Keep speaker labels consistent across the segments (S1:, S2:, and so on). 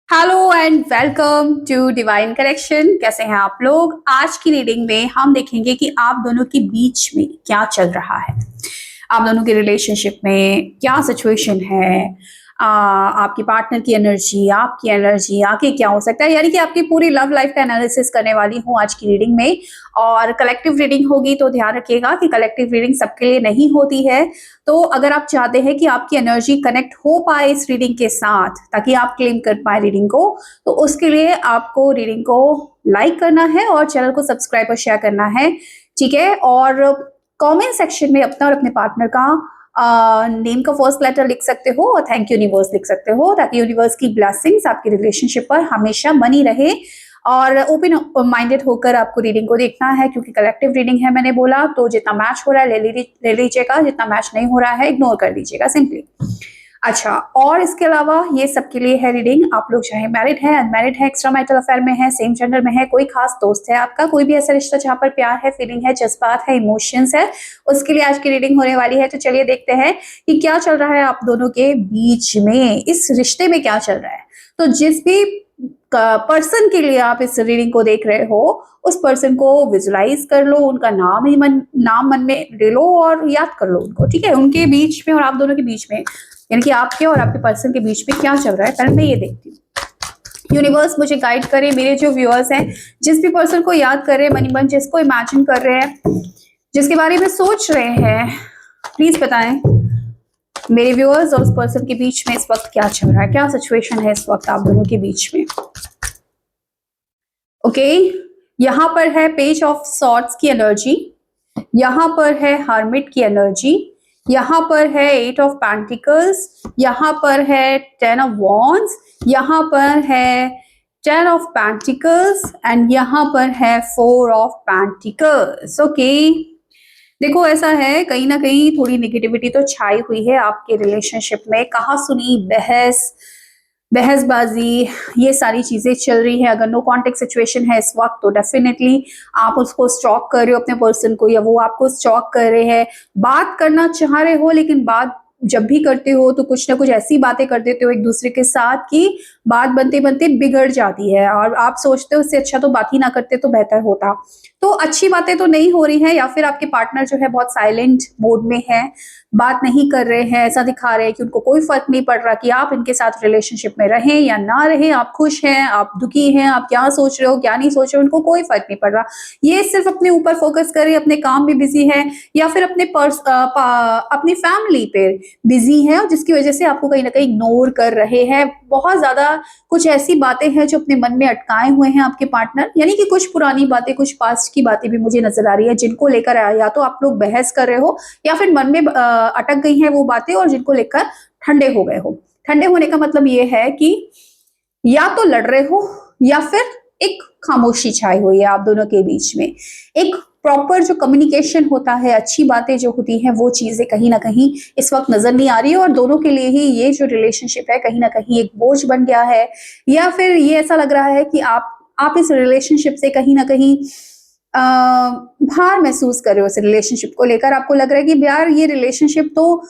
S1: Hello and welcome to divine correction. कैसे हैं आप लोग? आज की रीडिंग में हम देखेंगे कि आप दोनों के बीच में क्या चल रहा है, आप दोनों के रिलेशनशिप में क्या सिचुएशन है। आपकी पार्टनर की एनर्जी, आपकी एनर्जी, आगे क्या हो सकता है, यानी कि आपकी पूरी लव लाइफ का एनालिसिस करने वाली हूँ आज की रीडिंग में। और कलेक्टिव रीडिंग होगी तो ध्यान रखिएगा कि कलेक्टिव रीडिंग सबके लिए नहीं होती है। तो अगर आप चाहते हैं कि आपकी एनर्जी कनेक्ट हो पाए इस रीडिंग के साथ ताकि आप क्लेम कर पाए रीडिंग को, तो उसके लिए आपको रीडिंग को लाइक करना है और चैनल को सब्सक्राइब और शेयर करना है, ठीक है। और कमेंट सेक्शन में अपना और अपने पार्टनर का नेम का फर्स्ट लेटर लिख सकते हो और थैंक यू यूनिवर्स लिख सकते हो, ताकि यूनिवर्स की ब्लेसिंग्स आपकी रिलेशनशिप पर हमेशा बनी रहे। और ओपन माइंडेड होकर आपको रीडिंग को देखना है, क्योंकि कलेक्टिव रीडिंग है मैंने बोला, तो जितना मैच हो रहा है ले लीजिएगा, जितना मैच नहीं हो रहा है इग्नोर कर दीजिएगा सिंपली। अच्छा, और इसके अलावा ये सबके लिए है रीडिंग। आप लोग चाहे मैरिड है, अनमैरिड है, एक्स्ट्रा मैरिटल अफेयर में है, सेम जेंडर में है, कोई खास दोस्त है आपका, कोई भी ऐसा रिश्ता जहां पर प्यार है, फीलिंग है, जज्बात है, इमोशंस है, उसके लिए आज की रीडिंग होने वाली है। तो चलिए देखते हैं कि क्या चल रहा है आप दोनों के बीच में, इस रिश्ते में क्या चल रहा है। तो जिस भी पर्सन के लिए आप इस रीडिंग को देख रहे हो, उस पर्सन को विजुलाइज कर लो, उनका नाम मन में ले लो और याद कर लो उनको, ठीक है। उनके बीच में और आप दोनों के बीच में, यानी कि आपके और आपके पर्सन के बीच में क्या चल रहा है, पहले मैं ये देखती हूँ। यूनिवर्स मुझे गाइड करे, मेरे जो व्यूअर्स हैं, जिस भी पर्सन को याद कर रहे हैं, मनी मन जिसको इमेजिन कर रहे हैं, जिसके बारे में सोच रहे हैं, प्लीज बताएं मेरे व्यूअर्स और उस पर्सन के बीच में इस वक्त क्या चल रहा है, क्या सिचुएशन है इस वक्त आप दोनों के बीच में। ओके, यहां पर है पेज ऑफ सॉर्ड्स की एनर्जी, यहां पर है हर्मिट की एनर्जी, यहां पर है एट ऑफ पेंटिकल्स, यहां पर है 10 ऑफ वॉन्ड्स, यहां पर है 10 ऑफ पेंटिकल्स एंड यहां पर है 4 ऑफ पेंटिकल्स। ओके, देखो ऐसा है, कहीं ना कहीं थोड़ी निगेटिविटी तो छाई हुई है आपके रिलेशनशिप में। कहा सुनी बहसबाजी, ये सारी चीजें चल रही है। अगर नो कॉन्टेक्ट सिचुएशन है इस वक्त, तो डेफिनेटली आप उसको स्टॉक कर रहे हो अपने पर्सन को, या वो आपको स्टॉक कर रहे हैं। बात करना चाह रहे हो, लेकिन बात जब भी करते हो तो कुछ ना कुछ ऐसी बातें कर देते हो एक दूसरे के साथ कि बात बनते बनते बिगड़ जाती है, और आप सोचते हो उससे अच्छा तो बात ही ना करते तो बेहतर होता। तो अच्छी बातें तो नहीं हो रही हैं, या फिर आपके पार्टनर जो है बहुत साइलेंट मोड में है, बात नहीं कर रहे हैं, ऐसा दिखा रहे हैं कि उनको कोई फर्क नहीं पड़ रहा कि आप इनके साथ रिलेशनशिप में रहें या ना रहें, आप खुश हैं, आप दुखी हैं, आप क्या सोच रहे हो क्या नहीं सोच रहे हो, उनको कोई फर्क नहीं पड़ रहा। ये सिर्फ अपने ऊपर फोकस कर रहे हैं, अपने काम में बिजी है, या फिर अपनी फैमिली पे बिजी है, और जिसकी वजह से आपको कहीं ना कहीं इग्नोर कर रहे हैं। बहुत ज्यादा कुछ ऐसी बातें हैं जो अपने मन में अटकाए हुए हैं आपके पार्टनर, यानी कि कुछ पुरानी बातें, कुछ पास्ट की बातें भी मुझे नजर आ रही है, जिनको लेकर या तो आप लोग बहस कर रहे हो, या फिर मन में अटक गई हैं वो बातें, और जिनको लेकर ठंडे हो गए हो। ठंडे होने का मतलब ये है कि या तो लड़ रहे हो, या फिर एक खामोशी छाई हुई है आप दोनों के बीच में। एक प्रॉपर जो कम्युनिकेशन होता है, अच्छी बातें जो होती हैं, वो चीजें कहीं ना कहीं इस वक्त नजर नहीं आ रही है, और दोनों के लिए ही ये जो रिलेशनशिप है कहीं ना कहीं एक बोझ बन गया है। या फिर ये ऐसा लग रहा है कि आप इस रिलेशनशिप से कहीं ना कहीं भार महसूस कर रहे हो। इस रिलेशनशिप को लेकर आपको लग रहा है कि यार ये रिलेशनशिप तो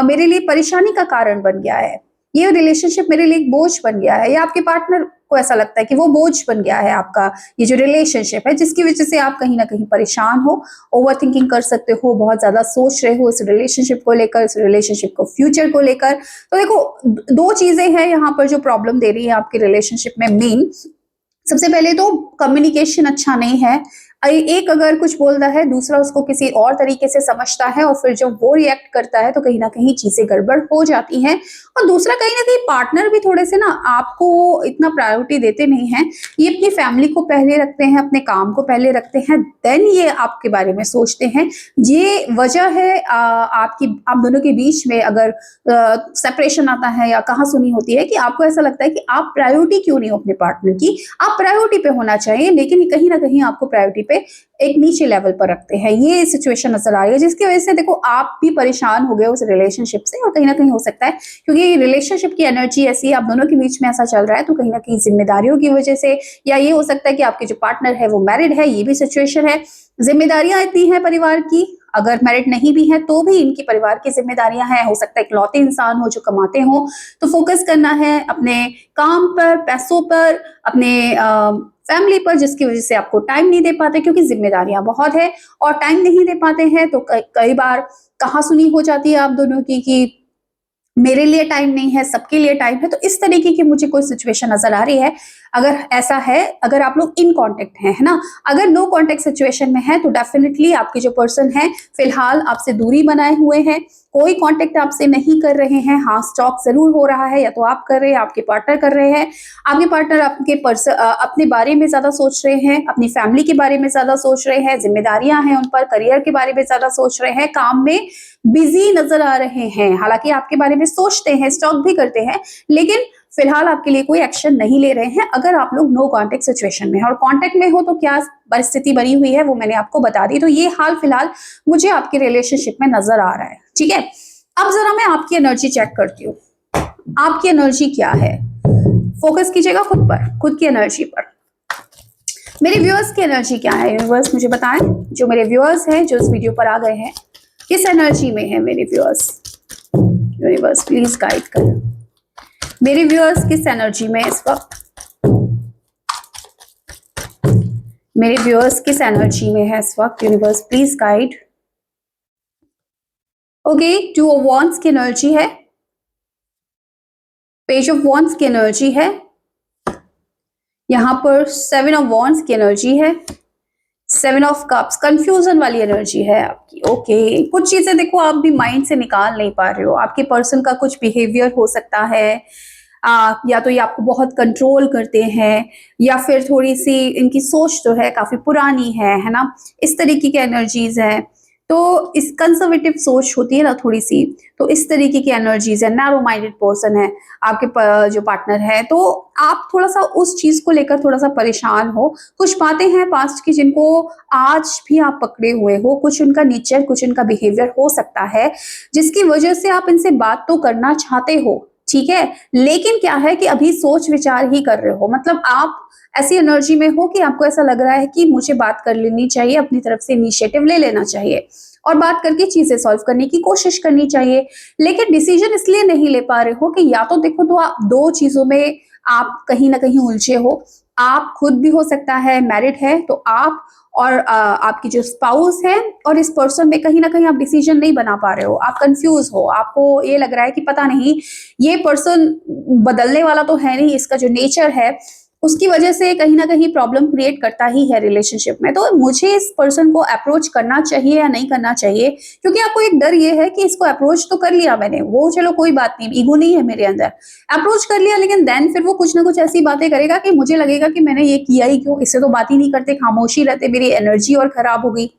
S1: मेरे लिए परेशानी का कारण बन गया है, ये रिलेशनशिप मेरे लिए एक बोझ बन गया है, या आपके पार्टनर को ऐसा लगता है कि वो बोझ बन गया है आपका ये जो रिलेशनशिप है, जिसकी वजह से आप कहीं ना कहीं परेशान हो, ओवर थिंकिंग कर सकते हो, बहुत ज्यादा सोच रहे हो इस रिलेशनशिप को लेकर, इस रिलेशनशिप को फ्यूचर को लेकर। तो देखो, दो चीजें हैं यहाँ पर जो प्रॉब्लम दे रही है आपके रिलेशनशिप में। मेन सबसे पहले तो कम्युनिकेशन अच्छा नहीं है। एक अगर कुछ बोलता है, दूसरा उसको किसी और तरीके से समझता है, और फिर जब वो रिएक्ट करता है तो कहीं ना कहीं चीजें गड़बड़ हो जाती हैं। और दूसरा, कहीं ना कहीं पार्टनर भी थोड़े से ना आपको इतना प्रायोरिटी देते नहीं हैं, ये अपनी फैमिली को पहले रखते हैं, अपने काम को पहले रखते हैं, देन ये आपके बारे में सोचते हैं। ये वजह है आप दोनों के बीच में अगर सेपरेशन आता है या कहा सुनी होती है, कि आपको ऐसा लगता है कि आप प्रायोरिटी क्यों नहीं हो अपने पार्टनर की। आप प्रायोरिटी पे होना चाहिए, लेकिन कहीं ना कहीं आपको प्रायोरिटी पे एक नीचे लेवल पर रखते हैं। ये सिचुएशन नजर आ रही है, जिसकी वजह से देखो आप भी परेशान हो गए उस रिलेशनशिप से, और कहीं ना कहीं हो सकता है क्योंकि रिलेशनशिप की एनर्जी ऐसी है, आप दोनों के बीच में ऐसा चल रहा है, तो कहीं ना कहीं जिम्मेदारियों की वजह से, या ये हो सकता है कि आपके जो पार्टनर है वो मैरिड है, ये भी सिचुएशन है। जिम्मेदारियां इतनी हैं परिवार की, अगर मैरिड नहीं भी है तो भी इनकी परिवार की जिम्मेदारियां हैं, हो सकता है इकलौते इंसान हो जो कमाते हो, तो फोकस करना है अपने काम पर, पैसों पर, अपने फैमिली पर, जिसकी वजह से आपको टाइम नहीं दे पाते क्योंकि जिम्मेदारियां बहुत है और टाइम नहीं दे पाते हैं तो कई बार कहासुनी हो जाती है आप दोनों की कि मेरे लिए टाइम नहीं है, सबके लिए टाइम है। तो इस तरीके की मुझे कोई सिचुएशन नजर आ रही है। अगर ऐसा है, अगर आप लोग इन कांटेक्ट हैं, है ना, अगर नो कांटेक्ट सिचुएशन में है तो डेफिनेटली आपके जो पर्सन है फिलहाल आपसे दूरी बनाए हुए हैं, कोई कांटेक्ट आपसे नहीं कर रहे हैं। हाँ, स्टॉक जरूर हो रहा है, या तो आप कर रहे हैं, आपके पार्टनर कर रहे हैं। आपके पार्टनर आपके अपने बारे में ज्यादा सोच रहे हैं, अपनी फैमिली के बारे में ज्यादा सोच रहे हैं, जिम्मेदारियां हैं उन पर, करियर के बारे में ज्यादा सोच रहे हैं, काम में बिजी नजर आ रहे हैं। हालांकि आपके बारे में सोचते हैं, स्टॉक भी करते हैं, लेकिन फिलहाल आपके लिए कोई एक्शन नहीं ले रहे हैं अगर आप लोग नो कांटेक्ट सिचुएशन में हैं। और कांटेक्ट में हो तो क्या परिस्थिति बनी हुई है वो मैंने आपको बता दी। तो ये हाल फिलहाल मुझे आपके रिलेशनशिप में नजर आ रहा है, ठीक है। अब जरा मैं आपकी एनर्जी चेक करती हूँ, आपकी एनर्जी क्या है। फोकस कीजिएगा खुद पर, खुद की एनर्जी पर। मेरे व्यूअर्स की एनर्जी क्या है, यूनिवर्स मुझे बताएं। जो मेरे व्यूअर्स हैं जो इस वीडियो पर आ गए हैं, किस एनर्जी में है मेरे व्यूअर्स। यूनिवर्स प्लीज गाइड करें, मेरे व्यूअर्स किस एनर्जी में इस वक्त, मेरे व्यूअर्स किस एनर्जी में है इस वक्त। Universe please guide. Okay, 2 of wands की एनर्जी है, पेज ऑफ वॉन्ड्स की एनर्जी है, यहां पर 7 ऑफ वॉन्ड्स की एनर्जी है, 7 ऑफ कप्स, कंफ्यूजन वाली एनर्जी है आपकी। ओके, कुछ चीजें देखो आप भी माइंड से निकाल नहीं पा रहे हो। आपके पर्सन का कुछ बिहेवियर हो सकता है, या तो ये आपको बहुत कंट्रोल करते हैं, या फिर थोड़ी सी इनकी सोच जो है काफी पुरानी है ना, इस तरीके की एनर्जीज है। तो इस कंजर्वेटिव सोच होती है ना थोड़ी सी, तो इस तरीके की एनर्जीज है। नैरो माइंडेड पर्सन है आपके जो पार्टनर है, तो आप थोड़ा सा उस चीज को लेकर थोड़ा सा परेशान हो। कुछ बातें हैं पास्ट की जिनको आज भी आप पकड़े हुए हो, कुछ उनका नेचर, कुछ उनका बिहेवियर हो सकता है जिसकी वजह से आप इनसे बात तो करना चाहते हो, ठीक है, लेकिन क्या है कि अभी सोच विचार ही कर रहे हो। मतलब आप ऐसी एनर्जी में हो कि आपको ऐसा लग रहा है कि मुझे बात कर लेनी चाहिए, अपनी तरफ से इनिशिएटिव ले लेना चाहिए और बात करके चीजें सॉल्व करने की कोशिश करनी चाहिए, लेकिन डिसीजन इसलिए नहीं ले पा रहे हो कि या तो देखो तो आप दो चीजों में आप कहीं ना कहीं उलझे हो। आप खुद भी हो सकता है मैरिड है तो आप और आपकी जो स्पाउस है और इस पर्सन में कहीं ना कहीं आप डिसीजन नहीं बना पा रहे हो, आप कंफ्यूज हो। आपको ये लग रहा है कि पता नहीं ये पर्सन बदलने वाला तो है नहीं, इसका जो नेचर है उसकी वजह से कहीं ना कहीं प्रॉब्लम क्रिएट करता ही है रिलेशनशिप में। तो मुझे इस पर्सन को अप्रोच करना चाहिए या नहीं करना चाहिए, क्योंकि आपको एक डर ये है कि इसको अप्रोच तो कर लिया मैंने, वो चलो कोई बात नहीं, ईगो नहीं है मेरे अंदर, अप्रोच कर लिया, लेकिन देन फिर वो कुछ ना कुछ ऐसी बातें करेगा कि मुझे लगेगा कि मैंने ये किया ही क्यों, इससे तो बात ही नहीं करते, खामोशी रहते, मेरी एनर्जी और खराब होगी।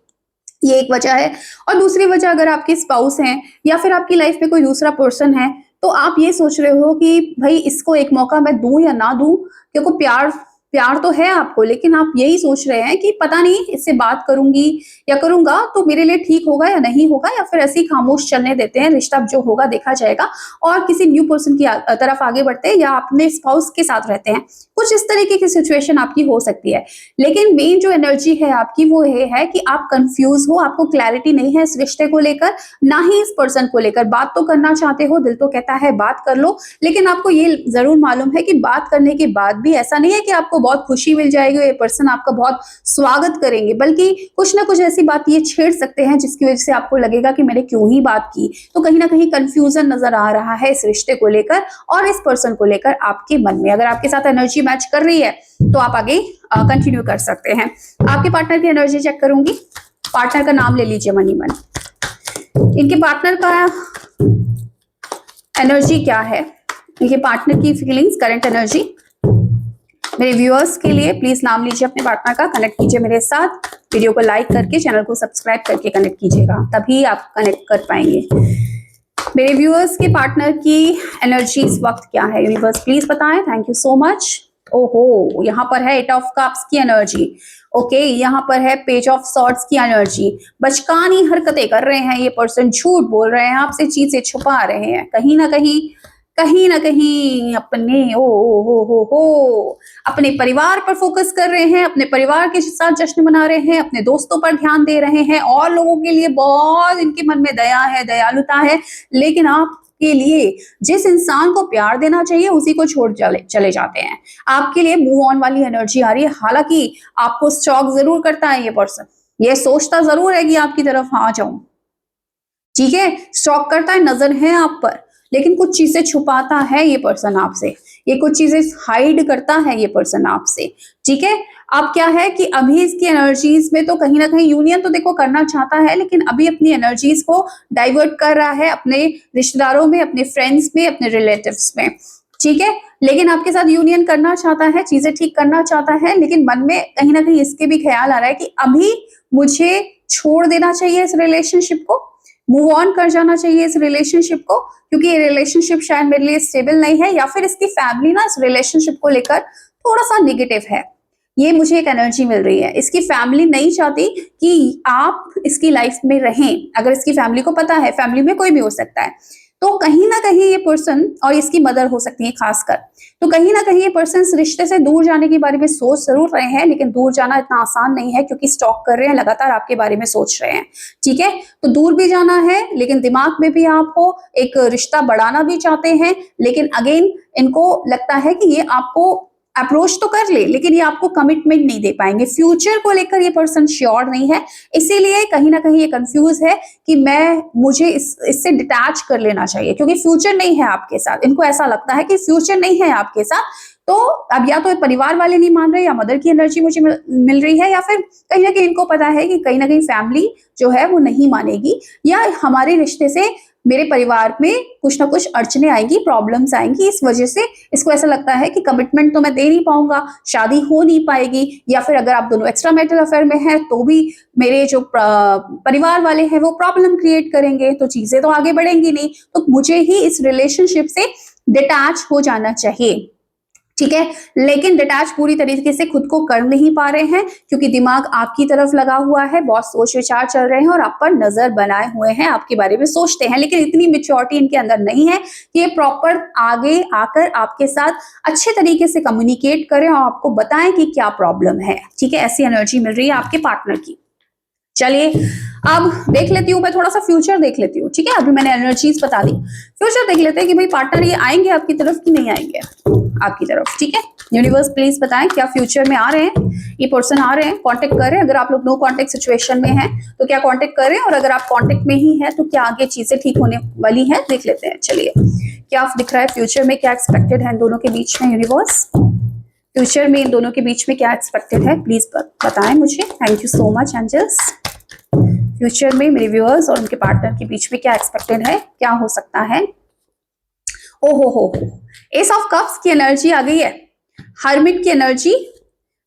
S1: ये एक वजह है। और दूसरी वजह, अगर आपके स्पाउस हैं या फिर आपकी लाइफ में कोई दूसरा पर्सन है तो आप ये सोच रहे हो कि भाई इसको एक मौका मैं दूं या ना दूं, क्योंकि प्यार प्यार तो है आपको, लेकिन आप यही सोच रहे हैं कि पता नहीं इससे बात करूंगी या करूंगा तो मेरे लिए ठीक होगा या नहीं होगा, या फिर ऐसे ही खामोश चलने देते हैं, रिश्ता जो होगा देखा जाएगा और किसी न्यू पर्सन की तरफ आगे बढ़ते हैं या अपने स्पाउस के साथ रहते हैं। कुछ इस तरीके की सिचुएशन आपकी हो सकती है, लेकिन मेन जो एनर्जी है आपकी वो ये है कि आप कंफ्यूज हो, आपको क्लैरिटी नहीं है इस रिश्ते को लेकर, ना ही इस पर्सन को लेकर। बात तो करना चाहते हो, दिल तो कहता है बात कर लो, लेकिन आपको ये जरूर मालूम है कि बात करने के बाद भी ऐसा नहीं है कि आपको बहुत खुशी मिल जाएगी, ये पर्सन आपका बहुत स्वागत करेंगे, बल्कि कुछ ना कुछ ऐसी बात ये छेड़ सकते हैं जिसकी वजह से आपको लगेगा कि मैंने क्यों ही बात की। तो कहीं ना कहीं कंफ्यूजन नजर आ रहा है इस रिश्ते को लेकर और इस पर्सन को लेकर आपके मन में। अगर आपके साथ एनर्जी मैच कर रही है तो आप आगे कंटिन्यू कर सकते हैं। आपके पार्टनर की एनर्जी चेक करूंगी। पार्टनर का नाम ले लीजिए मनी मन। इनके पार्टनर का एनर्जी क्या है, इनके पार्टनर की फीलिंग्स, करंट एनर्जी। मेरे व्यूअर्स के लिए प्लीज नाम लीजिए अपने पार्टनर का, कनेक्ट कीजिए मेरे साथ, वीडियो को लाइक करके चैनल को सब्सक्राइब करके कनेक्ट कीजिएगा, तभी आप कनेक्ट कर पाएंगे। मेरे व्यूअर्स के पार्टनर की एनर्जी इस वक्त क्या है, यूनिवर्स प्लीज बताएं। Thank you so much. ओहो, यहाँ पर है 8 ऑफ कप्स की एनर्जी। ओके, यहाँ पर है पेज ऑफ सॉर्ड्स की एनर्जी। बचकानी हरकतें कर रहे हैं ये पर्सन, झूठ बोल रहे हैं आपसे, चीजें छुपा रहे हैं, कहीं ना कहीं कहीं ना कहीं अपने अपने परिवार पर फोकस कर रहे हैं, अपने परिवार के साथ जश्न मना रहे हैं, अपने दोस्तों पर ध्यान दे रहे हैं, और लोगों के लिए बहुत इनके मन में दया है, दयालुता है, लेकिन आप के लिए जिस इंसान को प्यार देना चाहिए उसी को छोड़ चले जाते हैं। आपके लिए मूव ऑन वाली एनर्जी आ रही है, हालांकि आपको स्टॉक जरूर करता है ये पर्सन, ये सोचता जरूर है कि आपकी तरफ आ जाऊं, ठीक है, स्टॉक करता है, नजर है आप पर, लेकिन कुछ चीजें छुपाता है ये पर्सन आपसे, ये कुछ चीजें हाइड करता है ये पर्सन आपसे, ठीक है। अब क्या है कि अभी इसकी एनर्जीज में तो कहीं ना कहीं यूनियन तो देखो करना चाहता है, लेकिन अभी अपनी एनर्जीज को डाइवर्ट कर रहा है अपने रिश्तेदारों में, अपने फ्रेंड्स में, अपने रिलेटिव्स में, ठीक है। लेकिन आपके साथ यूनियन करना चाहता है, चीजें ठीक करना चाहता है, लेकिन मन में कहीं ना कहीं इसके भी ख्याल आ रहा है कि अभी मुझे छोड़ देना चाहिए इस रिलेशनशिप को, मूव ऑन कर जाना चाहिए इस रिलेशनशिप को, क्योंकि ये रिलेशनशिप शायद मेरे लिए स्टेबल नहीं है, या फिर इसकी फैमिली ना इस रिलेशनशिप को लेकर थोड़ा सा निगेटिव है। ये मुझे एक एनर्जी मिल रही है, इसकी फैमिली नहीं चाहती कि आप इसकी लाइफ में रहें। अगर इसकी फैमिली को पता है, फैमिली में कोई भी हो सकता है, तो कहीं ना कहीं ये पर्सन, और इसकी मदर हो सकती है खासकर, तो कहीं ना कहीं ये पर्सन इस रिश्ते से दूर जाने के बारे में सोच जरूर रहे हैं, लेकिन दूर जाना इतना आसान नहीं है, क्योंकि स्टॉक कर रहे हैं, लगातार आपके बारे में सोच रहे हैं, ठीक है। तो दूर भी जाना है, लेकिन दिमाग में भी आप हो, एक रिश्ता बढ़ाना भी चाहते हैं, लेकिन अगेन इनको लगता है कि ये आपको अप्रोच तो कर ले, लेकिन ये आपको कमिटमेंट नहीं दे पाएंगे, फ्यूचर को लेकर ये पर्सन श्योर नहीं है, इसीलिए कहीं ना कहीं ये कंफ्यूज है कि मुझे इससे डिटैच कर लेना चाहिए, क्योंकि फ्यूचर नहीं है आपके साथ। इनको ऐसा लगता है कि फ्यूचर नहीं है आपके साथ, तो अब या तो परिवार वाले नहीं मान रहे, या मदर की एनर्जी मुझे मिल रही है, या फिर कहीं ना कहीं इनको पता है कि कहीं ना कहीं फैमिली जो है वो नहीं मानेगी, या हमारे रिश्ते से मेरे परिवार में कुछ ना कुछ अड़चने आएंगी, प्रॉब्लम्स आएंगी, इस वजह से इसको ऐसा लगता है कि कमिटमेंट तो मैं दे नहीं पाऊंगा, शादी हो नहीं पाएगी, या फिर अगर आप दोनों एक्स्ट्रा मैरिटल अफेयर में हैं तो भी मेरे जो परिवार वाले हैं वो प्रॉब्लम क्रिएट करेंगे, तो चीजें तो आगे बढ़ेंगी नहीं, तो मुझे ही इस रिलेशनशिप से डिटैच हो जाना चाहिए, ठीक है। लेकिन डिटैच पूरी तरीके से खुद को कर नहीं पा रहे हैं, क्योंकि दिमाग आपकी तरफ लगा हुआ है, बहुत सोच विचार चल रहे हैं, और आप पर नजर बनाए हुए हैं, आपके बारे में सोचते हैं, लेकिन इतनी मेच्योरिटी इनके अंदर नहीं है कि ये प्रॉपर आगे आकर आपके साथ अच्छे तरीके से कम्युनिकेट करें और आपको बताएं कि क्या प्रॉब्लम है, ठीक है। ऐसी एनर्जी मिल रही है आपके पार्टनर की। चलिए अब देख लेती हूँ, मैं थोड़ा सा फ्यूचर देख लेती हूँ, ठीक है। अभी मैंने एनर्जीज बता दी, फ्यूचर देख लेते हैं कि भाई पार्टनर ये आएंगे आपकी तरफ कि नहीं आएंगे आपकी तरफ, ठीक है। यूनिवर्स प्लीज बताएं क्या फ्यूचर में आ रहे हैं, ये पर्सन आ रहे हैं, कांटेक्ट कर रहे हैं। अगर आप लोग नो कांटेक्ट सिचुएशन में हैं तो क्या कांटेक्ट कर रहे हैं, और अगर आप कांटेक्ट में ही है तो क्या आगे चीजें ठीक होने वाली हैं, देख लेते हैं। चलिए क्या दिख रहा है फ्यूचर में, क्या एक्सपेक्टेड है इन दोनों के बीच में, यूनिवर्स फ्यूचर में इन दोनों के बीच में क्या एक्सपेक्टेड है, प्लीज बताएं मुझे। Thank you so much angels. Future में मेरे व्यूअर्स और उनके पार्टनर के बीच में क्या एक्सपेक्टेड है, क्या हो सकता है। ओहो हो, एस ऑफ कप्स की एनर्जी आ गई है, हर्मिट की एनर्जी,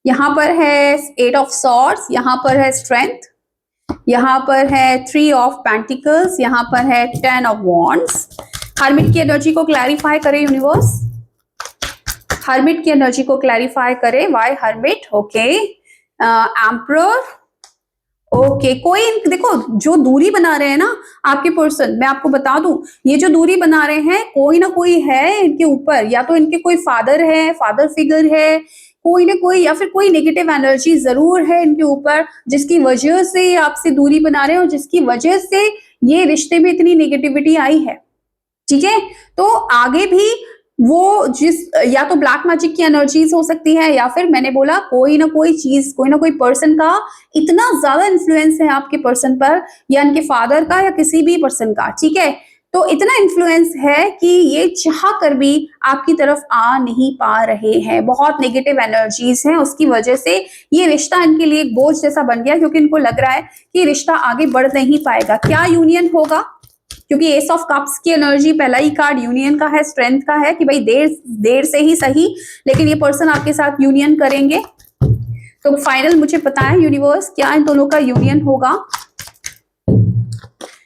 S1: यहां पर है एट ऑफ सॉर्ड्स, यहां पर है स्ट्रेंथ, यहां पर है थ्री ऑफ पेंटिकल्स, यहां पर है 10 ऑफ वॉन्ड्स। हर्मिट की एनर्जी को क्लैरिफाई करे यूनिवर्स, हर्मिट की एनर्जी को क्लैरिफाई करे, why hermit, okay. Emperor, okay कोई देखो जो दूरी बना रहे हैं ना आपके पर्सन, मैं आपको बता दूं, ये जो दूरी बना रहे हैं कोई ना कोई है इनके ऊपर, या तो इनके कोई फादर है, फादर फिगर है, कोई ना कोई, या फिर कोई नेगेटिव एनर्जी जरूर है इनके ऊपर, जिसकी वजह से आपसे दूरी बना रहे हैं, और जिसकी वजह से ये रिश्ते में इतनी नेगेटिविटी आई है, ठीक है। तो आगे भी वो या तो ब्लैक मैजिक की एनर्जीज हो सकती है, या फिर मैंने बोला कोई ना कोई चीज, कोई ना कोई पर्सन का इतना ज्यादा इन्फ्लुएंस है आपके पर्सन पर, या इनके फादर का, या किसी भी पर्सन का, ठीक है। तो इतना इन्फ्लुएंस है कि ये चाह कर भी आपकी तरफ आ नहीं पा रहे हैं, बहुत नेगेटिव एनर्जीज हैं, उसकी वजह से ये रिश्ता इनके लिए एक बोझ जैसा बन गया, क्योंकि इनको लग रहा है कि रिश्ता आगे बढ़ नहीं पाएगा। क्या यूनियन होगा, क्योंकि एस ऑफ कप्स की एनर्जी, पहला ही कार्ड यूनियन का है, स्ट्रेंथ का है, कि भाई देर से ही सही, लेकिन ये पर्सन आपके साथ यूनियन करेंगे। तो फाइनल मुझे पता है यूनिवर्स, क्या इन दोनों का यूनियन होगा,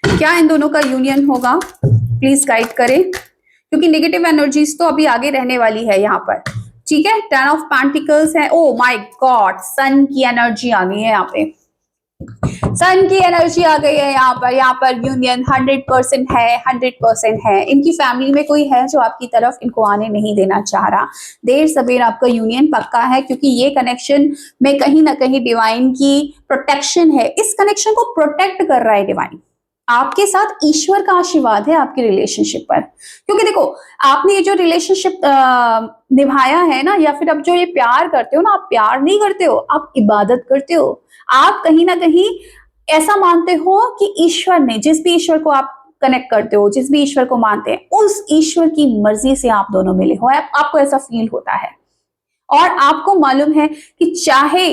S1: क्या इन दोनों का यूनियन होगा, प्लीज गाइड करें, क्योंकि नेगेटिव एनर्जीज तो अभी आगे रहने वाली है यहाँ पर, ठीक है। 10 ऑफ पेंटिकल्स है, ओ माय गॉड, सन की एनर्जी आ गई है यहाँ पे, सन की एनर्जी आ गई है यहाँ पर यूनियन 100% है, 100% है। इनकी फैमिली में कोई है जो आपकी तरफ इनको आने नहीं देना चाह रहा। देर सबेर आपका यूनियन पक्का है, क्योंकि ये कनेक्शन में कहीं ना कहीं डिवाइन की प्रोटेक्शन है। इस कनेक्शन को प्रोटेक्ट कर रहा है डिवाइन। आपके साथ ईश्वर का आशीर्वाद है आपके रिलेशनशिप पर, क्योंकि देखो आपने ये जो रिलेशनशिप निभाया है ना, या फिर अब जो ये प्यार करते हो ना, आप प्यार नहीं करते हो, आप इबादत करते हो। आप कहीं ना कहीं ऐसा मानते हो कि ईश्वर ने, जिस भी ईश्वर को आप कनेक्ट करते हो, जिस भी ईश्वर को मानते हैं, उस ईश्वर की मर्जी से आप दोनों मिले हो। आपको ऐसा फील होता है, और आपको मालूम है कि चाहे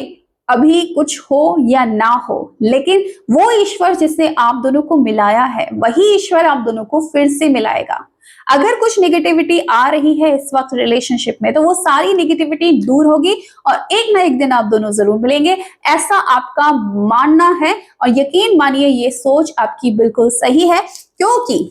S1: अभी कुछ हो या ना हो, लेकिन वो ईश्वर जिसने आप दोनों को मिलाया है, वही ईश्वर आप दोनों को फिर से मिलाएगा। अगर कुछ नेगेटिविटी आ रही है इस वक्त रिलेशनशिप में, तो वो सारी नेगेटिविटी दूर होगी और एक ना एक दिन आप दोनों जरूर मिलेंगे, ऐसा आपका मानना है। और यकीन मानिए ये सोच आपकी बिल्कुल सही है, क्योंकि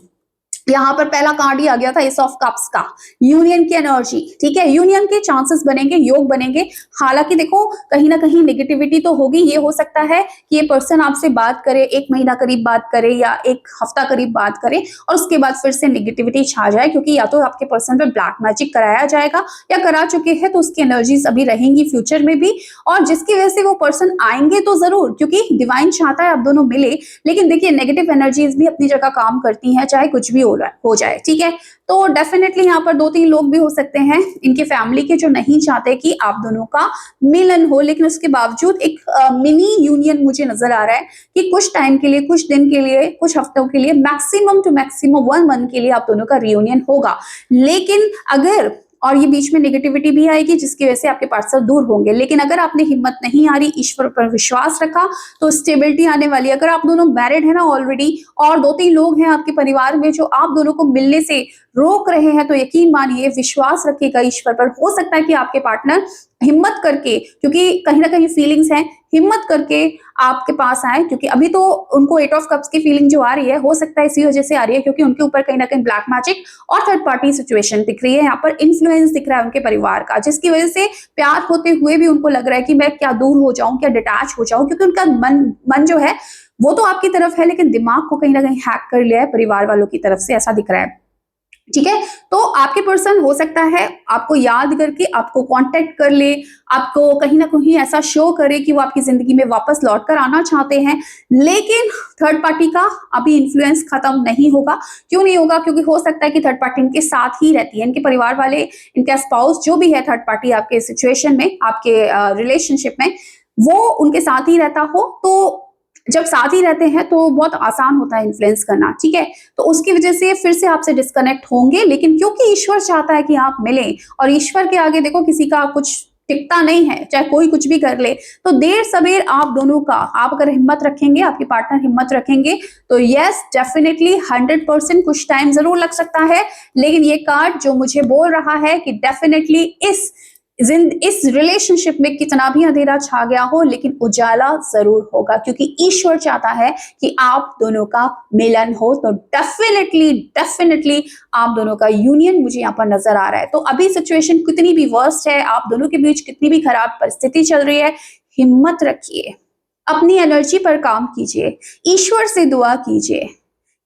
S1: यहाँ पर पहला कार्ड ही आ गया था एस ऑफ कप्स का, यूनियन की एनर्जी। ठीक है, यूनियन के चांसेस बनेंगे, योग बनेंगे। हालांकि देखो कहीं ना कहीं नेगेटिविटी तो होगी। ये हो सकता है कि ये पर्सन आपसे बात करे, 1 महीना करीब बात करे या 1 हफ्ता करीब बात करे, और उसके बाद फिर से नेगेटिविटी छा जाए, क्योंकि या तो आपके पर्सन पे ब्लैक मैजिक कराया जाएगा या करा चुके हैं, तो उसकी एनर्जीज अभी रहेंगी फ्यूचर में भी। और जिसकी वजह से वो पर्सन आएंगे तो जरूर, क्योंकि डिवाइन चाहता है आप दोनों मिले। लेकिन देखिए नेगेटिव एनर्जीज भी अपनी जगह काम करती हैं, चाहे कुछ भी हो जाए। ठीक है, तो डेफिनेटली यहाँ पर 2-3 लोग भी हो सकते हैं इनके फैमिली के, जो नहीं चाहते कि आप दोनों का मिलन हो, लेकिन उसके बावजूद एक मिनी यूनियन मुझे नजर आ रहा है कि कुछ टाइम के लिए, कुछ दिन के लिए, कुछ हफ्तों के लिए, मैक्सिमम टू मैक्सिमम 1 मंथ के लिए आप दोनों का रियूनियन होगा। लेकिन अगर, और ये बीच में नेगेटिविटी भी आएगी जिसकी वजह से आपके पार्टनर दूर होंगे, लेकिन अगर आपने हिम्मत नहीं हारी, ईश्वर पर विश्वास रखा, तो स्टेबिलिटी आने वाली है। अगर आप दोनों मैरिड है ना ऑलरेडी, और 2-3 लोग हैं आपके परिवार में जो आप दोनों को मिलने से रोक रहे हैं, तो यकीन मानिए, विश्वास रखिएगा ईश्वर पर। हो सकता है कि आपके पार्टनर हिम्मत करके, क्योंकि कहीं ना कहीं फीलिंग्स हैं, हिम्मत करके आपके पास आए, क्योंकि अभी तो उनको 8 ऑफ कप्स की फीलिंग जो आ रही है, हो सकता है इसी वजह से आ रही है, क्योंकि उनके ऊपर कहीं ना कहीं ब्लैक मैजिक और थर्ड पार्टी सिचुएशन दिख रही है। यहाँ पर इन्फ्लुएंस दिख रहा है उनके परिवार का, जिसकी वजह से प्यार होते हुए भी उनको लग रहा है कि मैं क्या दूर हो जाऊं, क्या डिटैच हो जाऊं, क्योंकि उनका मन जो है वो तो आपकी तरफ है, लेकिन दिमाग को कहीं ना कहीं हैक कर लिया है परिवार वालों की तरफ से, ऐसा दिख रहा है। ठीक है, तो आपके पर्सन हो सकता है आपको याद करके आपको कांटेक्ट कर ले, आपको कहीं ना कहीं ऐसा शो करे कि वो आपकी जिंदगी में वापस लौट कर आना चाहते हैं, लेकिन थर्ड पार्टी का अभी इन्फ्लुएंस खत्म नहीं होगा। क्यों नहीं होगा? क्योंकि हो सकता है कि थर्ड पार्टी इनके साथ ही रहती है, इनके परिवार वाले, इनका स्पाउस जो भी है थर्ड पार्टी आपके सिचुएशन में, आपके रिलेशनशिप में, वो उनके साथ ही रहता हो। तो जब साथ ही रहते हैं तो बहुत आसान होता है इन्फ्लुएंस करना। ठीक है, तो उसकी वजह से फिर से आपसे डिस्कनेक्ट होंगे, लेकिन क्योंकि ईश्वर चाहता है कि आप मिलें, और ईश्वर के आगे देखो किसी का कुछ टिकता नहीं है, चाहे कोई कुछ भी कर ले, तो देर सवेर आप दोनों का, आप अगर हिम्मत रखेंगे, आपके पार्टनर हिम्मत रखेंगे, तो यस डेफिनेटली 100% कुछ टाइम जरूर लग सकता है, लेकिन ये कार्ड जो मुझे बोल रहा है कि डेफिनेटली इस रिलेशनशिप में कितना भी अंधेरा छा गया हो, लेकिन उजाला जरूर होगा, क्योंकि ईश्वर चाहता है कि आप दोनों का मिलन हो। तो डेफिनेटली आप दोनों का यूनियन मुझे यहाँ पर नजर आ रहा है। तो अभी सिचुएशन कितनी भी वर्स्ट है, आप दोनों के बीच कितनी भी खराब परिस्थिति चल रही है, हिम्मत रखिए, अपनी एनर्जी पर काम कीजिए, ईश्वर से दुआ कीजिए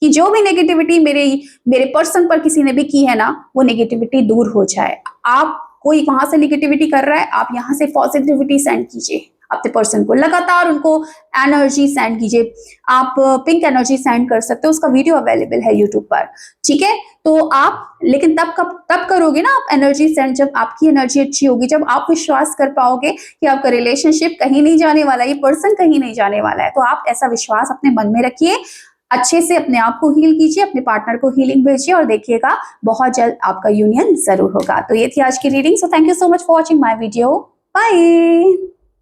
S1: कि जो भी नेगेटिविटी मेरे पर्सन पर किसी ने भी की है ना, वो नेगेटिविटी दूर हो जाए। आप कोई वहां से नेगेटिविटी कर रहा है, आप यहां से पॉजिटिविटी सेंड कीजिए अपने पर्सन को, लगातार उनको एनर्जी सेंड कीजिए। आप पिंक एनर्जी सेंड कर सकते हो, उसका वीडियो अवेलेबल है यूट्यूब पर। ठीक है, तो आप, लेकिन तब करोगे ना आप एनर्जी सेंड, जब आपकी एनर्जी अच्छी होगी, जब आप विश्वास कर पाओगे कि आपका रिलेशनशिप कहीं नहीं जाने वाला, ये पर्सन कहीं नहीं जाने वाला है। तो आप ऐसा विश्वास अपने मन में रखिए, अच्छे से अपने आप को हील कीजिए, अपने पार्टनर को हीलिंग भेजिए, और देखिएगा बहुत जल्द आपका यूनियन जरूर होगा। तो ये थी आज की reading. So thank you so much for watching my video. Bye.